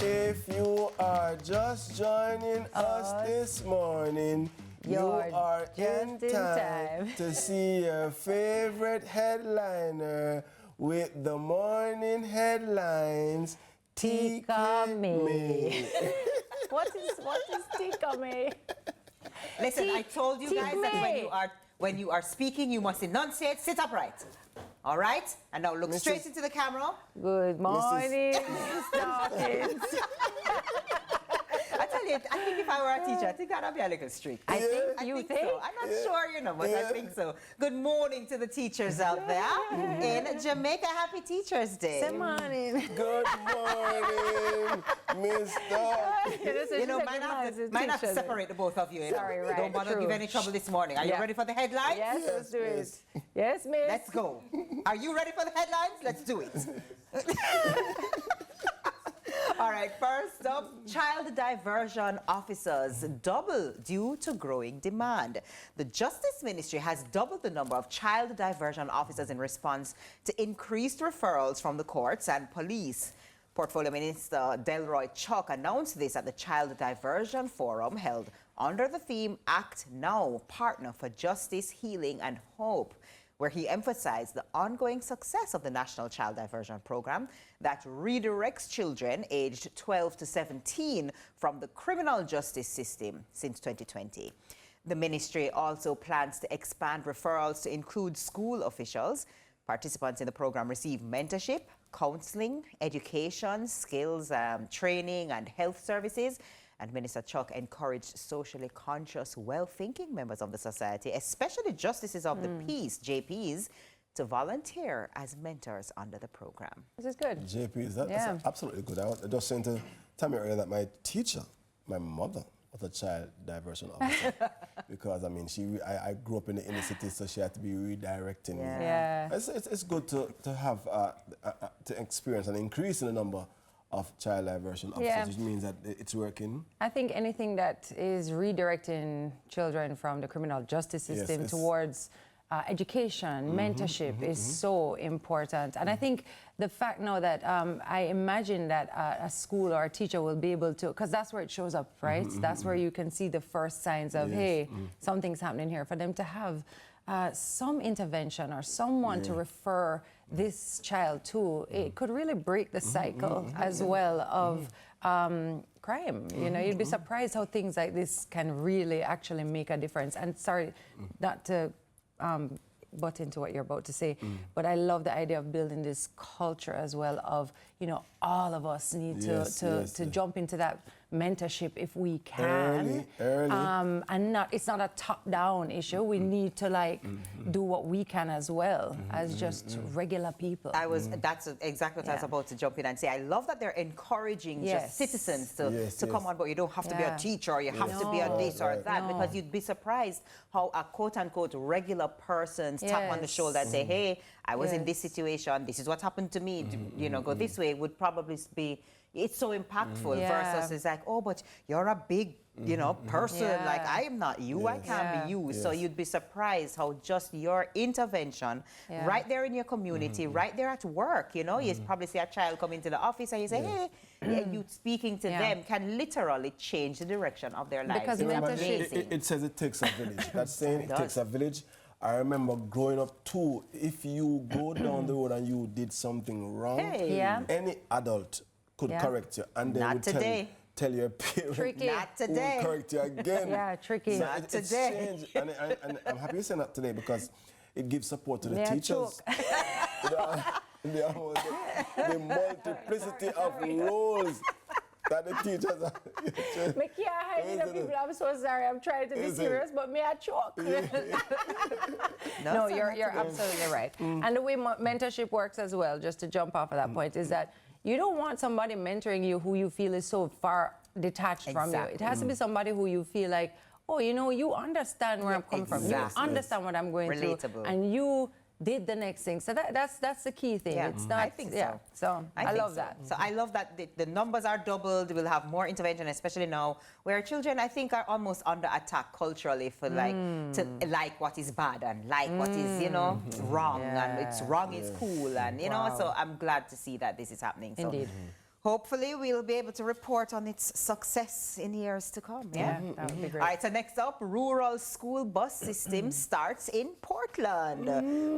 If you are just joining us this morning, you are in time to see your favorite headliner with the morning headlines. Tika me. What is Tika me? Listen, I told you guys that when you are speaking, you must enunciate, sit upright. All right? And now look straight into the camera. Good morning, Miss Dawkins. I tell you, I think if I were a teacher, I think I'd be a little strict. I think so. I'm not sure, you know, but I think so. Good morning to the teachers out there in Jamaica. Happy Teachers Day. Good morning. Good morning, Miss Dawkins. You know, might have to separate the both of you. You know? Sorry, right. Don't bother give any trouble this morning. Are you ready for the headlines? Yes, let's do it. Yes, miss. Let's go. Are you ready for the headlines? Let's do it. All right, first up, child diversion officers double due to growing demand. The Justice Ministry has doubled the number of child diversion officers in response to increased referrals from the courts and police. Portfolio Minister Delroy Chuck announced this at the Child Diversion Forum held under the theme Act Now, Partner for Justice, Healing and Hope, where he emphasized the ongoing success of the National Child Diversion Program that redirects children aged 12 to 17 from the criminal justice system since 2020. The ministry also plans to expand referrals to include school officials. Participants in the program receive mentorship, counseling, education, skills, training and health services. And Minister Chuck encouraged socially conscious, well-thinking members of the society, especially justices of the peace, JPs, to volunteer as mentors under the program. This is good. JPs, that's absolutely good. I was just saying to Tami earlier that my teacher, my mother, was a child diversion officer. Because, I mean, I grew up in the inner city, so she had to be redirecting me. Yeah. It's good to have, to experience an increase in the number of child diversion officers, which means that it's working. I think anything that is redirecting children from the criminal justice system towards education, mentorship is so important. And I think the fact now that I imagine that a school or a teacher will be able to, because that's where it shows up, right? That's where you can see the first signs of, hey, something's happening here. For them to have some intervention or someone to refer this child to, it could really break the cycle as well of crime. You know, you'd be surprised how things like this can really actually make a difference. And sorry, not to butt into what you're about to say, but I love the idea of building this culture as well of, you know, all of us need to jump into that mentorship if we can. Early. And it's not a top-down issue. We need to like do what we can as well as just regular people. That's exactly what I was about to jump in and say. I love that they're encouraging just citizens to come on board. You don't have to be a teacher or you have to be a this or that, because you'd be surprised how a quote-unquote regular person's tap on the shoulder and say, hey, I was in this situation, this is what happened to me, you know, go this way, would probably be, it's so impactful versus it's like, oh, but you're a big, you know, person, like I am not you, I can't be you. So you'd be surprised how just your intervention right there in your community, right there at work, you know, you probably see a child come into the office and you say, hey, you speaking to them can literally change the direction of their lives. Because it says it takes a village. That's saying it takes a village. I remember growing up too, if you go down the road and you did something wrong, any adult could correct you, and they would tell your parents, not today, will correct you again. Yeah, tricky. So not today. It's changed, and I'm happy you saying that today because it gives support to the teachers. The multiplicity of roles that the teachers are. Me can't hide in the people. I'm so sorry. I'm trying to be serious, but me I choke. No, you're absolutely right. And the way mentorship works as well, just to jump off of that point, is that you don't want somebody mentoring you who you feel is so far detached from you. It has to be somebody who you feel like, oh, you know, you understand where I'm coming from. You understand what I'm going through. And you did the next thing. So that's the key thing. It's not, I think so. So I love that. So I love that the numbers are doubled. We'll have more intervention, especially now where children, I think, are almost under attack culturally for like to like what is bad and like what is, you know, wrong, and it's wrong is cool, and you know. So I'm glad to see that this is happening. So. Indeed. Hopefully, we'll be able to report on its success in years to come. Yeah, that would be great. All right, so next up, rural school bus system starts in Portland.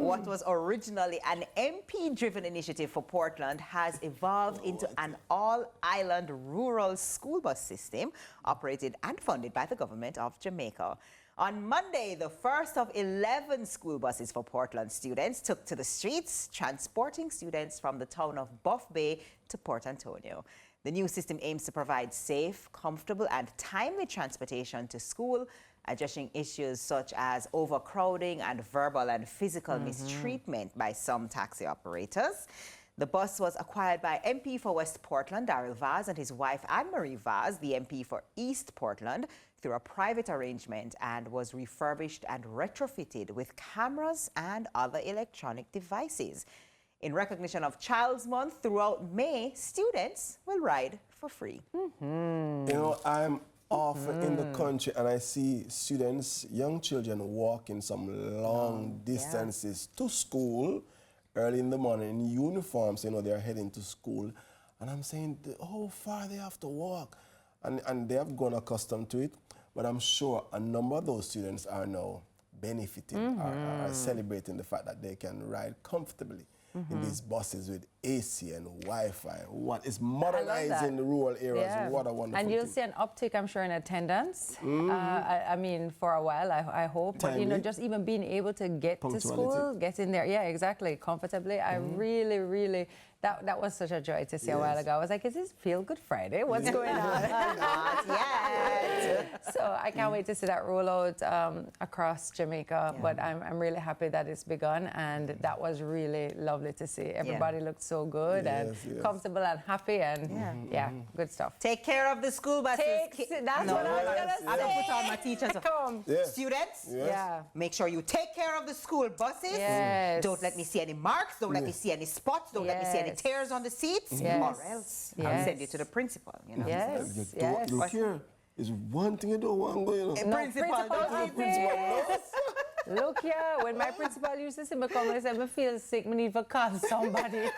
What was originally an MP-driven initiative for Portland has evolved into an all-island rural school bus system operated and funded by the government of Jamaica. On Monday, the first of 11 school buses for Portland students took to the streets, transporting students from the town of Buff Bay to Port Antonio. The new system aims to provide safe, comfortable, and timely transportation to school, addressing issues such as overcrowding and verbal and physical mistreatment by some taxi operators. The bus was acquired by MP for West Portland, Daryl Vaz, and his wife, Anne-Marie Vaz, the MP for East Portland, through a private arrangement, and was refurbished and retrofitted with cameras and other electronic devices. In recognition of Child's Month throughout May, students will ride for free. You know, I'm often in the country and I see students, young children, walking some long distances to school early in the morning in uniforms. You know, they're heading to school. And I'm saying, how far they have to walk? And they have grown accustomed to it. But I'm sure a number of those students are now benefiting, are celebrating the fact that they can ride comfortably in these buses with AC and Wi-Fi. What is modernizing the rural areas? Yeah. What a wonderful And you'll thing. see an uptick, I'm sure, in attendance. I mean, for a while, I hope. But, you know, just even being able to get to school, get in there, yeah, exactly, comfortably. I really, really, that was such a joy to see a while ago. I was like, is this Feel Good Friday? What's going on? Not yet. So I can't wait to see that roll out across Jamaica. But I'm really happy that it's begun, and that was really lovely to see. Everybody looked so good and comfortable and happy, and good stuff. Take care of the school buses. That's what I was going to say. I'm going to put on my teachers. Come. Students, Yeah. make sure you take care of the school buses. Yes. Don't let me see any marks. Don't let me see any spots. Don't let me see any tears on the seats. Or else I'll send you to the principal. You know? Yes. Look here, is one thing you don't want to go, you know. Principal. Look here, when my principal used to see me come and say, I feel sick, I need to call somebody.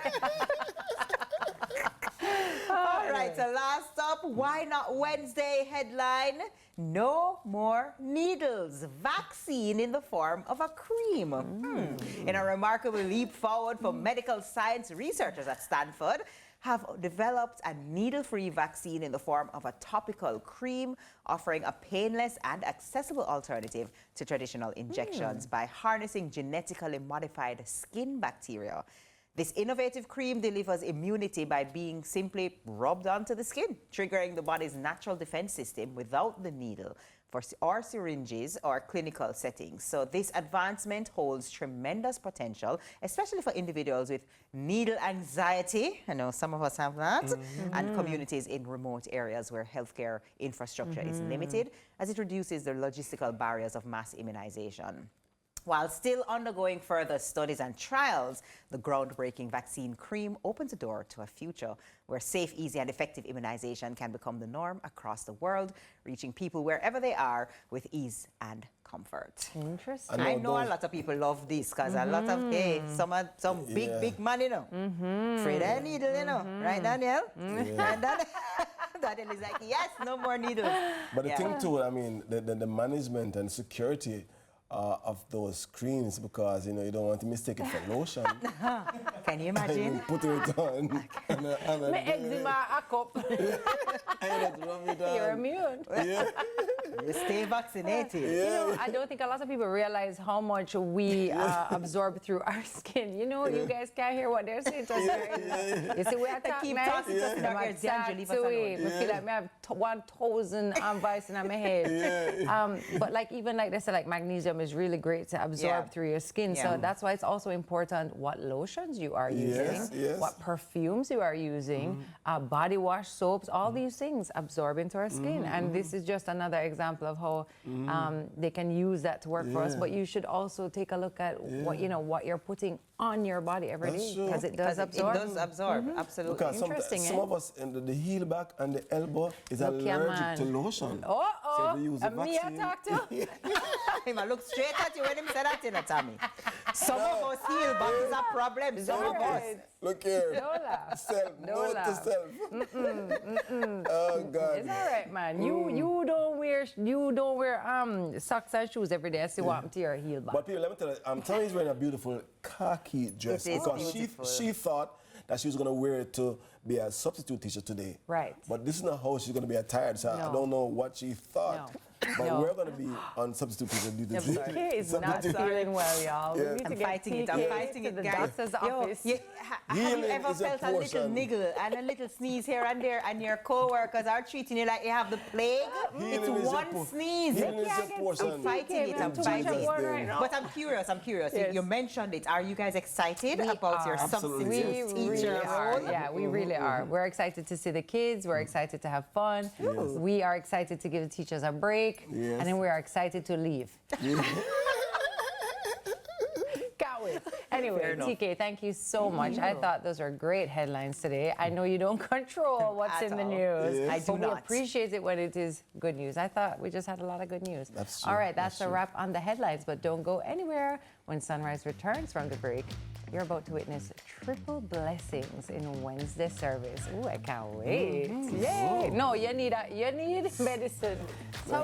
All right, so last up, Why Not Wednesday headline, no more needles, vaccine in the form of a cream. In a remarkable leap forward for medical science, researchers at Stanford have developed a needle-free vaccine in the form of a topical cream, offering a painless and accessible alternative to traditional injections by harnessing genetically modified skin bacteria. This innovative cream delivers immunity by being simply rubbed onto the skin, triggering the body's natural defense system without the needle or syringes or clinical settings. So this advancement holds tremendous potential, especially for individuals with needle anxiety. I know some of us have that, and communities in remote areas where healthcare infrastructure is limited, as it reduces the logistical barriers of mass immunization. While still undergoing further studies and trials, the groundbreaking vaccine cream opens a door to a future where safe, easy, and effective immunization can become the norm across the world, reaching people wherever they are with ease and comfort. Interesting. I know a lot of people love this because a lot of, some big man, you know, afraid of needle, you know, right, Daniel? Right, Daniel? Daniel is like, yes, no more needles. But the thing too, I mean, the management and security of those creams, because you know you don't want to mistake it for lotion. Can you imagine? Put it on. My eczema a cup. You're immune. You stay vaccinated. You know, I don't think a lot of people realize how much we absorb through our skin. You know, you guys can't hear what they're saying to us right now. You see, we attack keep men. talking to us in our ears, D'Angelo, leave us alone. We feel like we have 1,000 voices in my head. But like even like they say, like magnesium is really great to absorb through your skin. So that's why it's also important what lotions you are using, what perfumes you are using, body wash, soaps, all these things absorb into our skin. And this is just another example of how they can use that to work for us. But you should also take a look at what what you're putting on your body every day, because it does absorb. It does absorb, absolutely. Because some of us, in the heel back and the elbow is Look here, allergic man. to lotion. Oh, Say they use the Me I vaccine. talk to? Him I look straight at you when him said that, you know, Tami. Some of us heal, but it's a problem. Some of us. Look here. No laugh. Self, No note to laugh. self. Oh God. It's all right, man. You don't wear socks and shoes every day. I still want them to your heel back. But people, let me tell you, Tami's wearing a beautiful khaki dress It is because beautiful. she thought that she was going to wear it to be a substitute teacher today. Right. But this is not how she's going to be attired, so I No. don't know what she thought. No. But No. we're going to be on substitute teacher duty. TK is not feeling well, y'all. Yeah. We need to I'm get fighting it. TK I'm fighting to it, the guys. doctor's Yo, office. have you Healing ever is a felt a little portion. niggle and a little sneeze here and there, and your co-workers are treating you like you have the plague? Healing It's is a one sneeze. healing is a portion. I'm fighting it. I'm too much fighting at it. one right now. But I'm curious. Yes. You mentioned it. Are you guys excited We about your are. Absolutely. substitute We really teacher are. role? Yeah, we really are. We're excited to see the kids. We're excited to have fun. We are excited to give the teachers a break. Yes. And then we are excited to leave. Can't wait. Anyway, TK, thank you so much. I thought those were great headlines today. I know you don't control what's At in the all. news. Yes. I do but we not. appreciate it when it is good news. I thought we just had a lot of good news. That's true. All right, that's That's a true. wrap on the headlines, but don't go anywhere. When Sunrise returns from the break, you're about to witness triple blessings in Wednesday service. Ooh, I can't wait. Yay! No, you need medicine.